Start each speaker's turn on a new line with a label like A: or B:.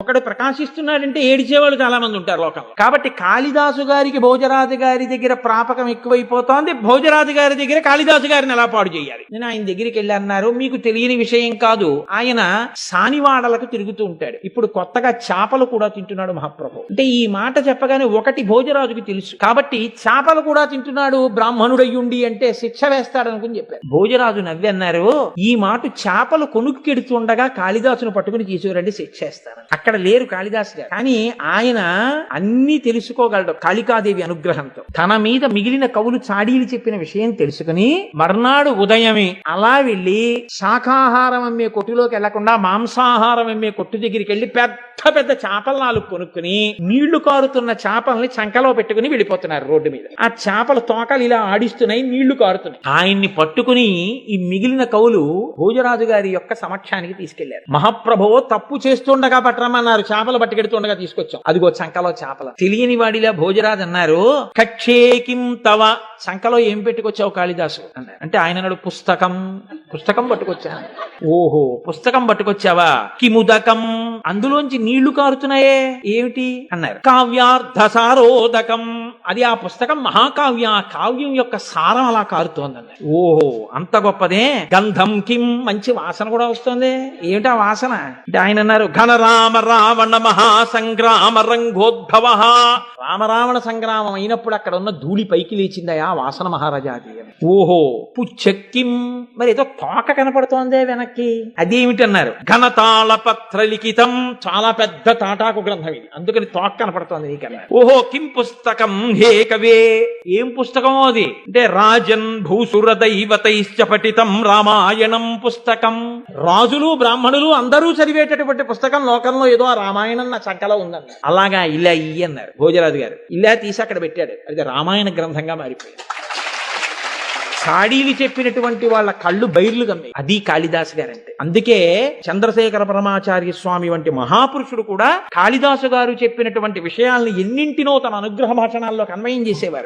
A: ఒకడు ప్రకాశిస్తున్నాడంటే ఏడిచేవాళ్ళు చాలా మంది ఉంటారు లోకంలో. కాబట్టి కాళిదాసు గారికి భోజరాజు గారి దగ్గర ప్రాపకం ఎక్కువైపోతోంది. భోజరాజు గారి దగ్గర కాళిదాసు గారిని ఎలా పాడు చేయాలి. నేను ఆయన దగ్గరికి వెళ్ళి అన్నారు, మీకు తెలియని విషయం కాదు, ఆయన సానివాడలకు తిరుగుతూ ఉంటాడు. ఇప్పుడు కొత్తగా చేపలు కూడా తింటున్నాడు మహాప్రభు. అంటే ఈ మాట చెప్పగానే ఒకటి భోజరాజుకి తెలుసు, కాబట్టి చేపలు కూడా తింటున్నాడు బ్రాహ్మణుడయ్యుండి అంటే శిక్ష వేస్తాడనుకుని చెప్పారు. భోజరాజు నవ్వి అన్నారు, ఈ మాట చేపలు కొనుక్కెడుతుండగా కాళిదాసును పట్టుకుని తీసుకురండి శిక్షేస్తారు. అక్కడ లేరు కాళిదాసు గారు, కానీ ఆయన అన్ని తెలుసుకోగలడు కాళికాదేవి అనుగ్రహంతో. తన మీద మిగిలిన కవులు చాడీలు చెప్పిన విషయం తెలుసుకుని మర్నాడు ఉదయమే అలా వెళ్లి శాకాహారం అమ్మే కొట్టులోకి వెళ్లకుండా మాంసాహారం అమ్మే కొట్టు దగ్గరికి వెళ్లి పెద్ద పెద్ద చేపల నాలుగు కొనుక్కుని నీళ్లు కారుతున్న చేపల్ని చంకలో పెట్టుకుని వెళ్ళిపోతున్నారు రోడ్డు మీద. ఆ చేపల తోకలు ఇలా ఆడిస్తున్నాయి, నీళ్లు కారుతున్నాయి. ఆయన్ని పట్టుకుని ఈ మిగిలిన కవులు భోజరాజు గారి యొక్క సమక్షానికి తీసుకెళ్లారు. మహాప్రభువు తప్పు చేస్తుండగా పట్టరమన్నారు, చేపలు పట్టుకెడుతుండగా తీసుకొచ్చాం. అదిగో చంకలో చేపలు. తెలియని వాడిలా భోజరాజు అన్నారు, కక్షేకిం తవ, చంకలో ఏం పెట్టుకొచ్చావు కాళిదాసు అన్నారు. అంటే ఆయన అన్నాడు, పుస్తకం. పుస్తకం పట్టుకొచ్చాను. ఓహో, పుస్తకం పట్టుకొచ్చావా? కిముదకం, అందులోంచి నీళ్లు కారుతున్నాయే ఏమిటి అన్నారు. కావ్యార్థ సారోదకం, అది ఆ పుస్తకం మహాకావ్య, కావ్యం యొక్క సారం అలా కారుతోంది అన్నారు. ఓహో, అంత గొప్పదే. గంధం కిం, మంచి వాసన కూడా వస్తుంది. ఏమిటా వాసన అంటే ఆయన అన్నారు, ఘనరామ రావణ మహాసంగ్రామ రంగోద్భవ, రామరావణ సంగ్రామం అయినప్పుడు అక్కడ ఉన్న ధూళి పైకి లేచిందయా వాసన మహారాజాది. ఓహో, పుచ్చక్కిం, మరి ఏదో తోక కనపడుతోందే వెనక్కి, అదేమిటన్నారు. ఘనతాళ పత్ర లిఖితం, చాలా పెద్ద తాటాకు గ్రంథం ఇది, అందుకని తోక కనపడుతోంది నీకన్నారు. ఓహో, కిం పుస్తకం హే కవే, ఏం పుస్తకమో అది అంటే రాజన్ భూసుర దైవతైశ్చ పఠితం రామాయణం పుస్తకం, రాజులు బ్రాహ్మణులు అందరూ చదివేటటువంటి పుస్తకం లోకంలో ఏదో ఆ రామాయణం నా చంకలో ఉందన్నారు. అలాగా ఇలా ఇయ్యి అన్నారు భోజరాజు గారు. ఇలా తీసి అక్కడ పెట్టాడు, అది రామాయణ గ్రంథంగా మారిపోయింది. చాడీలు చెప్పినటువంటి వాళ్ళ కళ్ళు బైర్లు గమ్మే, అది కాళిదాసు గారంటే. అందుకే చంద్రశేఖర పరమాచార్య స్వామి వంటి మహాపురుషుడు కూడా కాళిదాసు గారు చెప్పినటువంటి విషయాలను ఎన్నింటినో తన అనుగ్రహ భాషణాల్లో అన్వయం చేసేవారు.